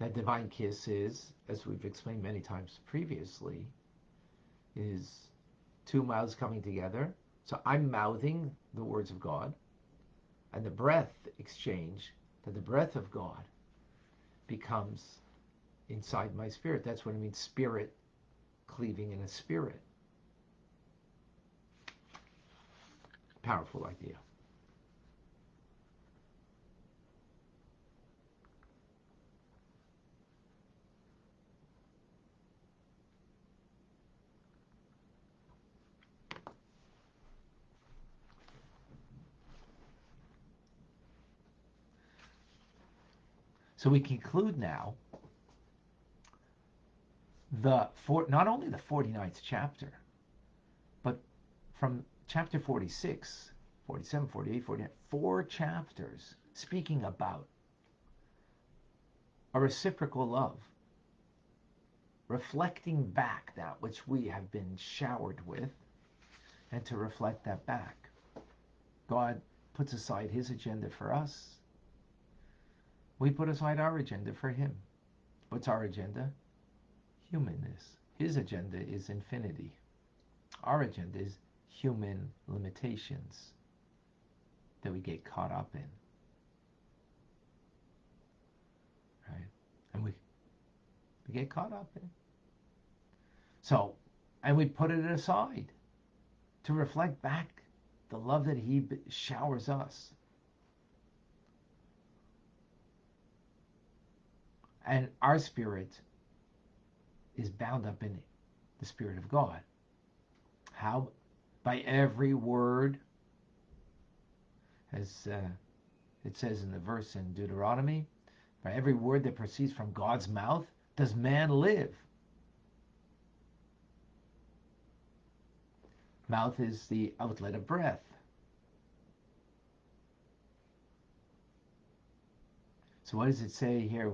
That divine kiss is, as we've explained many times previously, is two mouths coming together. So I'm mouthing the words of God, and the breath exchange, that the breath of God becomes inside my spirit. That's what it means, spirit cleaving in a spirit. Powerful idea. So we conclude now not only the 49th chapter, but from chapter 46, 47, 48, 49, 4 chapters speaking about a reciprocal love, reflecting back that which we have been showered with, and to reflect that back. God puts aside his agenda for us. We put aside our agenda for him. What's our agenda? Humanness. His agenda is infinity. Our agenda is human limitations that we get caught up in. Right? And we get caught up in. So, and we put it aside to reflect back the love that he showers us. And our spirit is bound up in the Spirit of God. How? By every word, as it says in the verse in Deuteronomy, by every word that proceeds from God's mouth does man live. Mouth is the outlet of breath. So what does it say here?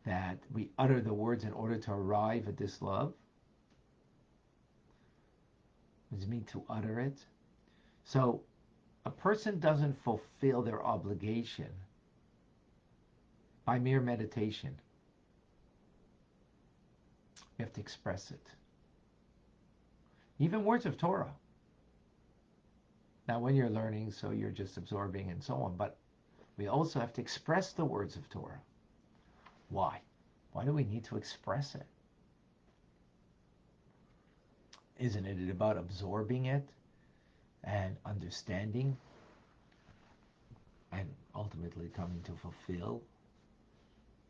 That we utter the words in order to arrive at this love. What does it mean to utter it? So a person doesn't fulfill their obligation by mere meditation. You have to express it. Even words of Torah. Now when you're learning, so you're just absorbing and so on, but we also have to express the words of Torah. Why? Why do we need to express it? Isn't it about absorbing it and understanding and ultimately coming to fulfill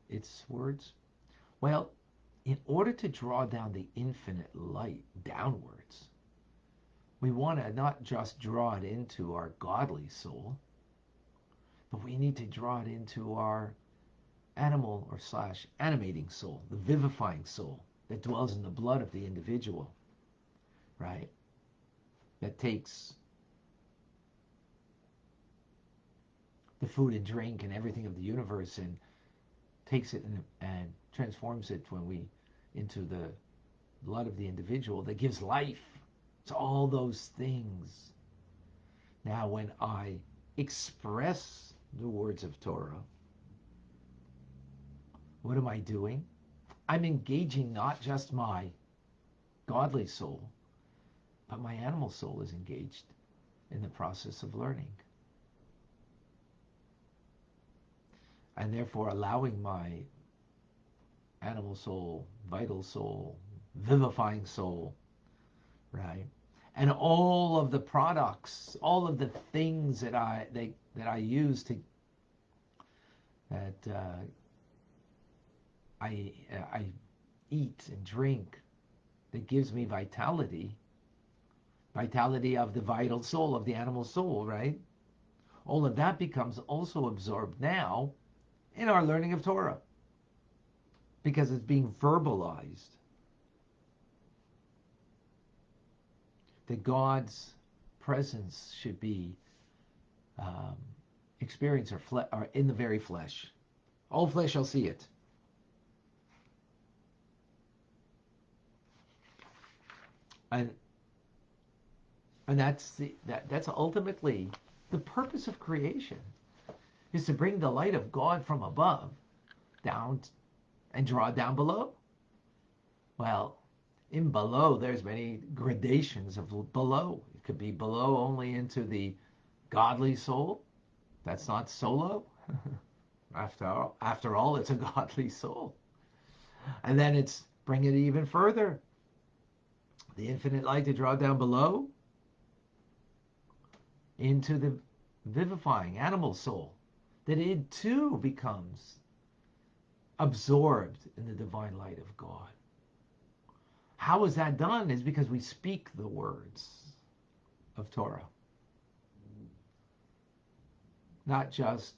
its words? Well, in order to draw down the infinite light downwards, we want to not just draw it into our godly soul, but we need to draw it into our animal or slash animating soul, the vivifying soul that dwells in the blood of the individual, right? That takes the food and drink and everything of the universe and takes it and transforms it into the blood of the individual that gives life. It's all those things. Now, when I express the words of Torah, what am I doing? I'm engaging not just my godly soul, but my animal soul is engaged in the process of learning. And therefore allowing my animal soul, vital soul, vivifying soul, right? And all of the products, all of the things that I use to I eat and drink that gives me vitality of the vital soul, of the animal soul, right? All of that becomes also absorbed now in our learning of Torah because it's being verbalized. That God's presence should be experienced or in the very flesh. All flesh shall see it. And that's ultimately the purpose of creation, is to bring the light of God from above down and draw down below? Well, in below, there's many gradations of below. It could be below only into the godly soul. That's not solo. After all, it's a godly soul. And then it's bring it even further. The infinite light to draw down below into the vivifying animal soul, that it too becomes absorbed in the divine light of God. How is that done? Is because we speak the words of Torah. Not just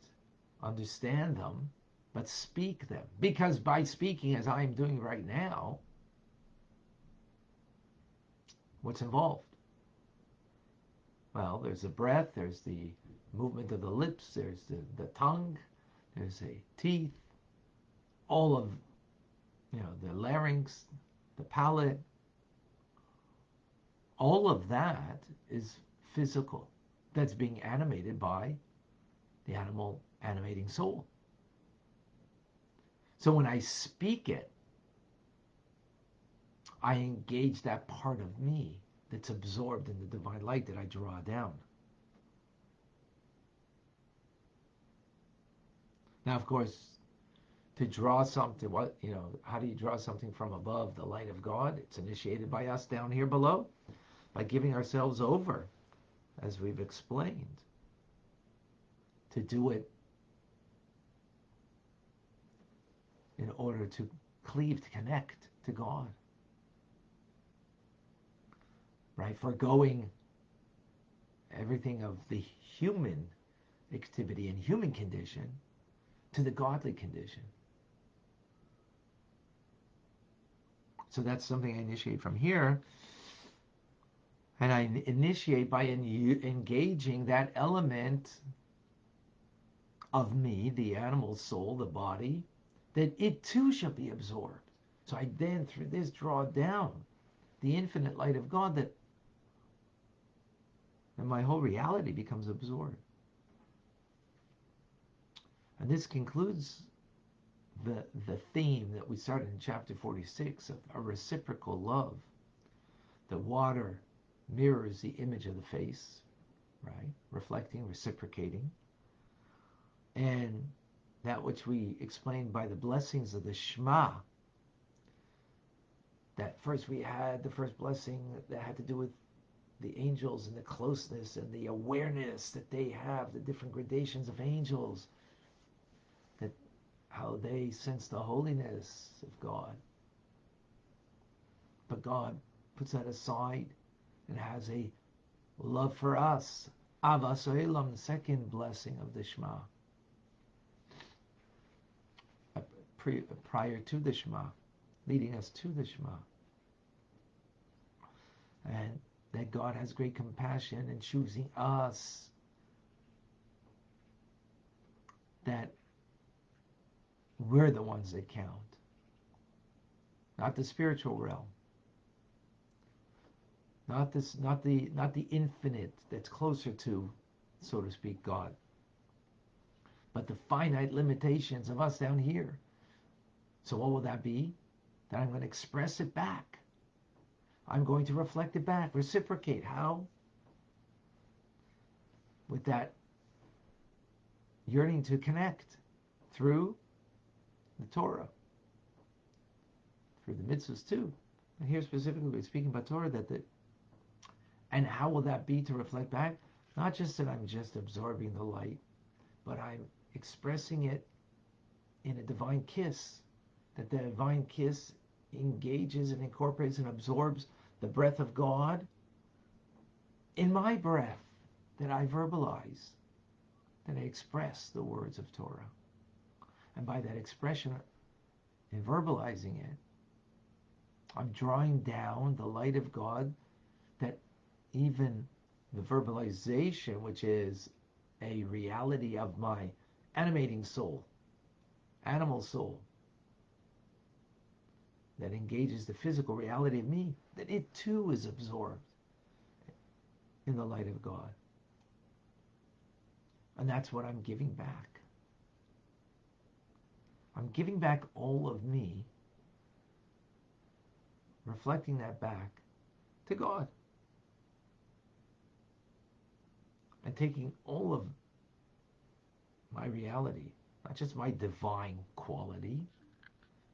understand them, but speak them. Because by speaking, as I am doing right now, what's involved? Well, there's the breath, there's the movement of the lips, there's the tongue, there's the teeth, all of, the larynx, the palate. All of that is physical. That's being animated by the animal animating soul. So when I speak it, I engage that part of me that's absorbed in the divine light that I draw down. Now, of course, to draw something, how do you draw something from above, the light of God? It's initiated by us down here below, by giving ourselves over, as we've explained, to do it in order to cleave, to connect to God. Right? Forgoing everything of the human activity and human condition to the godly condition. So that's something I initiate from here. And I initiate by engaging that element of me, the animal soul, the body, that it too shall be absorbed. So I then, through this, draw down the infinite light of God, that and my whole reality becomes absorbed. And this concludes the theme that we started in chapter 46 of a reciprocal love. The water mirrors the image of the face, right? Reflecting, reciprocating. And that which we explained by the blessings of the Shema, that first we had the first blessing that had to do with the angels and the closeness and the awareness that they have, the different gradations of angels, that how they sense the holiness of God. But God puts that aside and has a love for us. Avas Olam, the second blessing of the Shema. Prior to the Shema, leading us to the Shema. And that God has great compassion in choosing us, that we're the ones that count, not the spiritual realm, not the infinite that's closer to, so to speak, God, but the finite limitations of us down here. So what will that be? That I'm going to express it back. I'm going to reflect it back, reciprocate. How? With that yearning to connect through the Torah, through the mitzvahs too. And here specifically we're speaking about Torah, and how will that be to reflect back? Not just that I'm just absorbing the light, but I'm expressing it in a divine kiss, that the divine kiss engages and incorporates and absorbs the breath of God in my breath, that I verbalize, that I express the words of Torah. And by that expression, in verbalizing it, I'm drawing down the light of God, that even the verbalization, which is a reality of my animating soul, animal soul, that engages the physical reality of me, that it too is absorbed in the light of God. And that's what I'm giving back. I'm giving back all of me, reflecting that back to God, and taking all of my reality, not just my divine quality,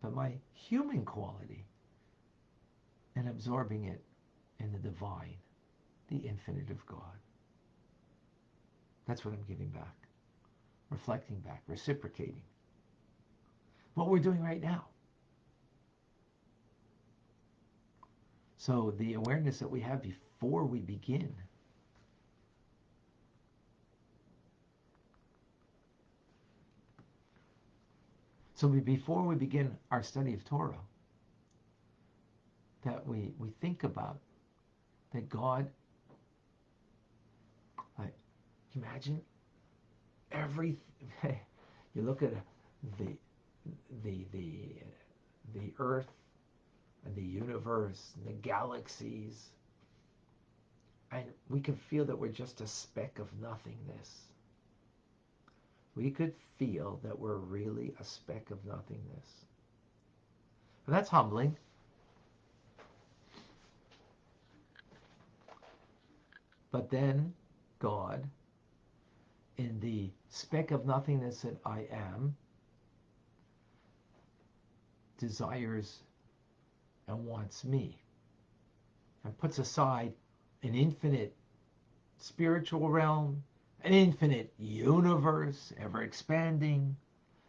but my human quality, and absorbing it in the divine, the infinite of God. That's what I'm giving back, reflecting back, reciprocating. What we're doing right now. So the awareness that we have before we begin. So before we begin our study of Torah, that we think about that God, like, imagine every, you look at the earth and the universe and the galaxies, and we can feel that we're just a speck of nothingness. We could feel that we're really a speck of nothingness. And that's humbling. But then God, in the speck of nothingness that I am, desires and wants me, and puts aside an infinite spiritual realm, an infinite universe, ever expanding,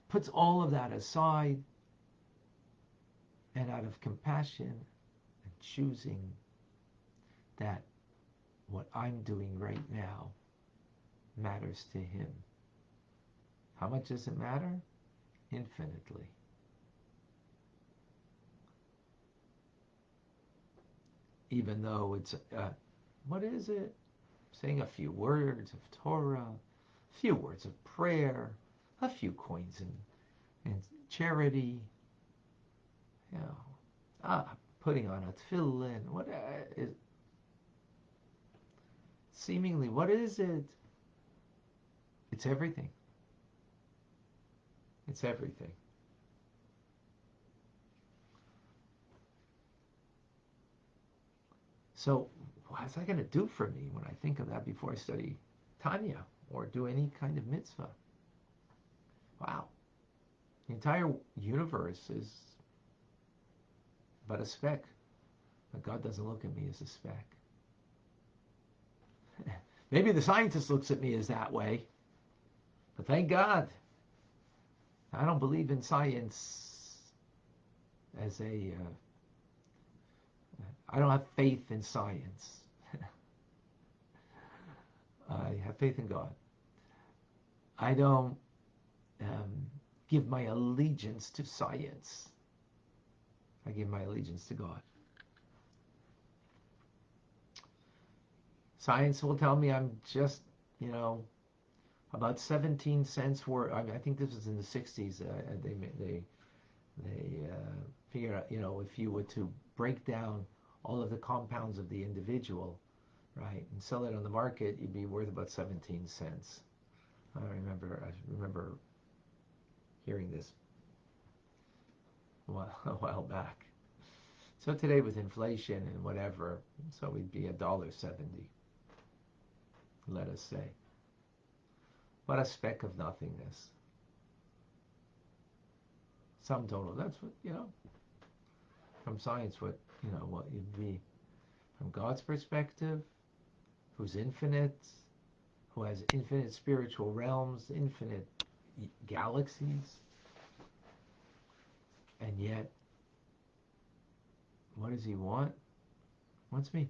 puts all of that aside, and out of compassion and choosing that what I'm doing right now matters to him. How much does it matter? Infinitely. Even though it's, what is it? Saying a few words of Torah, a few words of prayer, a few coins in charity, you know, putting on a tefillin, what is, seemingly, what is it? It's everything. It's everything. So what's that going to do for me when I think of that before I study Tanya or do any kind of mitzvah? Wow. The entire universe is but a speck. But God doesn't look at me as a speck. Maybe the scientist looks at me as that way. But thank God. I don't believe in science as a... I don't have faith in science. I have faith in God. I don't give my allegiance to science. I give my allegiance to God. Science will tell me I'm just, about 17 cents worth. I think this was in the 60s. They figured out, if you were to break down all of the compounds of the individual, right, and sell it on the market, you'd be worth about 17 cents. I remember hearing this a while back. So today with inflation and whatever, so we'd be $1.70, let us say. What a speck of nothingness. Sum total. That's what, from science, what you'd be. From God's perspective, who's infinite, who has infinite spiritual realms, infinite galaxies, and yet, what does he want? He wants me.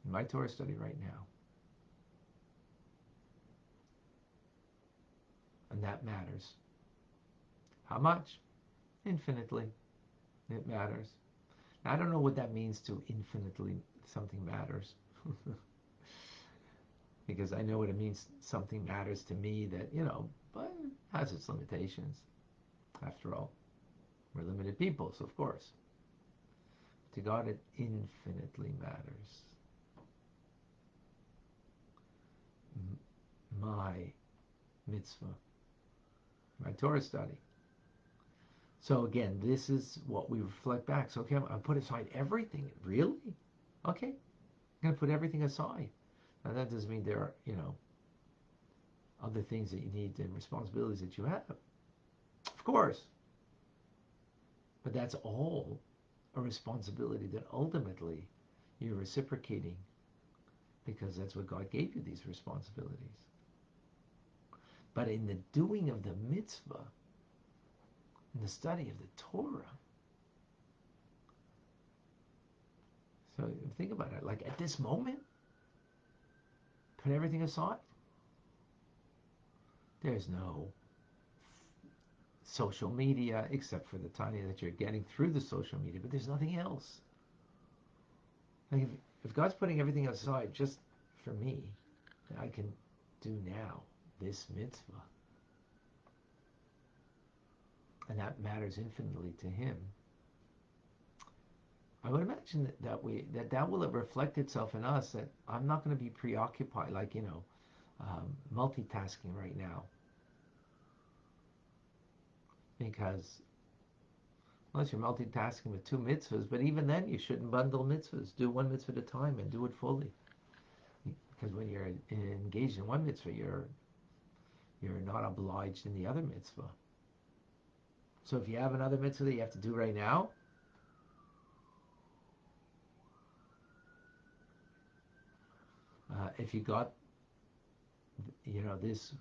In my Torah study right now. And that matters. How much? Infinitely. It matters. Now, I don't know what that means to infinitely something matters. Because I know what it means something matters to me that, but it has its limitations. After all, we're limited people, so of course. To God, it infinitely matters. My mitzvah, my Torah study, So again, this is what we reflect back. So okay, I put aside everything. Really? Okay, I'm going to put everything aside. Now that doesn't mean there are, other things that you need and responsibilities that you have. Of course. But that's all a responsibility that ultimately you're reciprocating because that's what God gave you, these responsibilities. But in the doing of the mitzvah, in the study of the Torah, so think about it, like at this moment, put everything aside. There's no social media except for the Tanya that you're getting through the social media, but there's nothing else. Like if God's putting everything aside just for me, then I can do now this mitzvah. And that matters infinitely to Him. I would imagine that will reflect itself in us, that I'm not going to be preoccupied, like, multitasking right now. Because unless you're multitasking with two mitzvahs, but even then you shouldn't bundle mitzvahs. Do one mitzvah at a time and do it fully. Because when you're engaged in one mitzvah, you're not obliged in the other mitzvah. So if you have another mitzvah that you have to do right now, if you got, this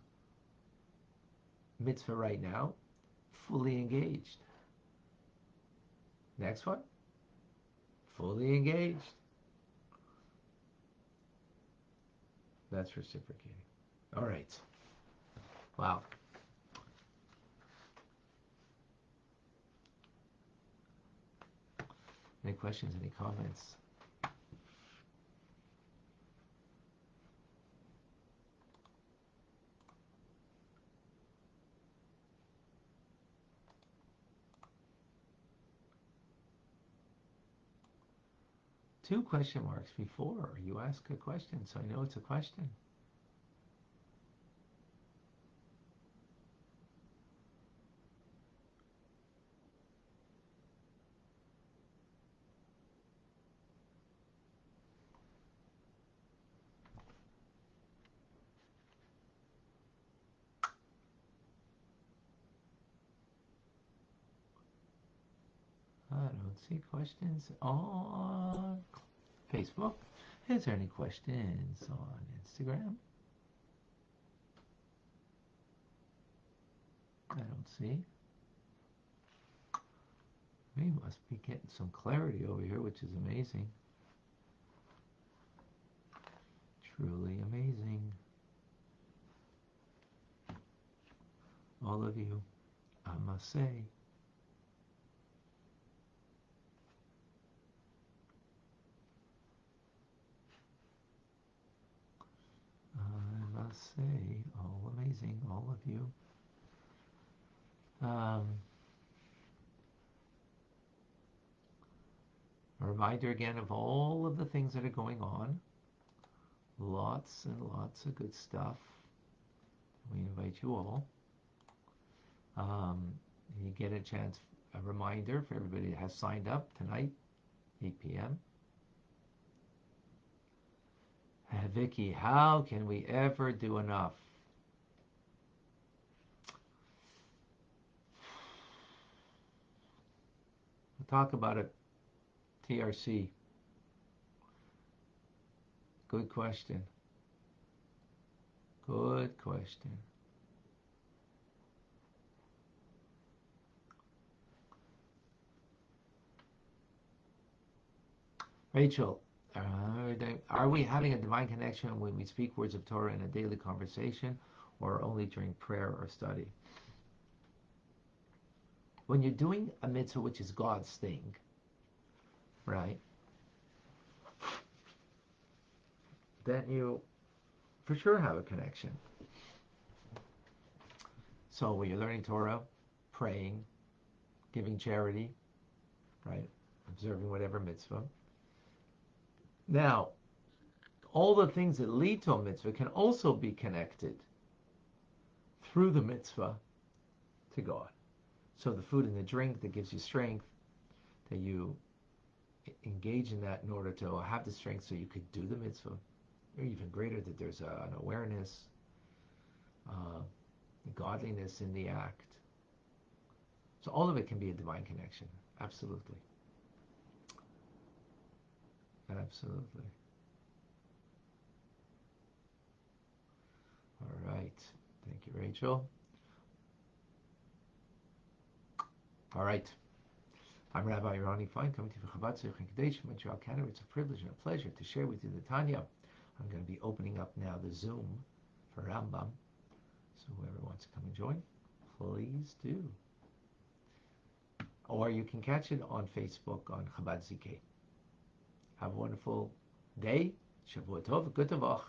mitzvah right now, fully engaged. Next one, fully engaged. That's reciprocating. All right. Wow. Any questions, any comments? Two question marks before you ask a question, so I know it's a question. I don't see questions on Facebook. Is there any questions on Instagram? I don't see. We must be getting some clarity over here, which is amazing. Truly amazing. All of you, I must say. I must say, all amazing, all of you. A reminder again of all of the things that are going on. Lots and lots of good stuff. We invite you all. You get a chance, a reminder for everybody that has signed up tonight, 8 p.m. Vicky, how can we ever do enough? We'll talk about it. TRC. Good question. Good question. Rachel, are we having a divine connection when we speak words of Torah in a daily conversation or only during prayer or study? When you're doing a mitzvah, which is God's thing, right? Then you for sure have a connection. So when you're learning Torah, praying, giving charity, right? Observing whatever mitzvah. Now, all the things that lead to a mitzvah can also be connected through the mitzvah to God. So the food and the drink that gives you strength, that you engage in that in order to have the strength so you could do the mitzvah, or even greater, that there's an awareness, uh, godliness in the act. So all of it can be a divine connection. Absolutely. Absolutely. All right. Thank you, Rachel. All right. I'm Rabbi Ronnie Fine, coming to you from Chabad Montreal, Canada. It's a privilege and a pleasure to share with you the Tanya. I'm going to be opening up now the Zoom for Rambam. So whoever wants to come and join, please do. Or you can catch it on Facebook on Chabad ZK. Have a wonderful day. Shavua Tov, good Tavach.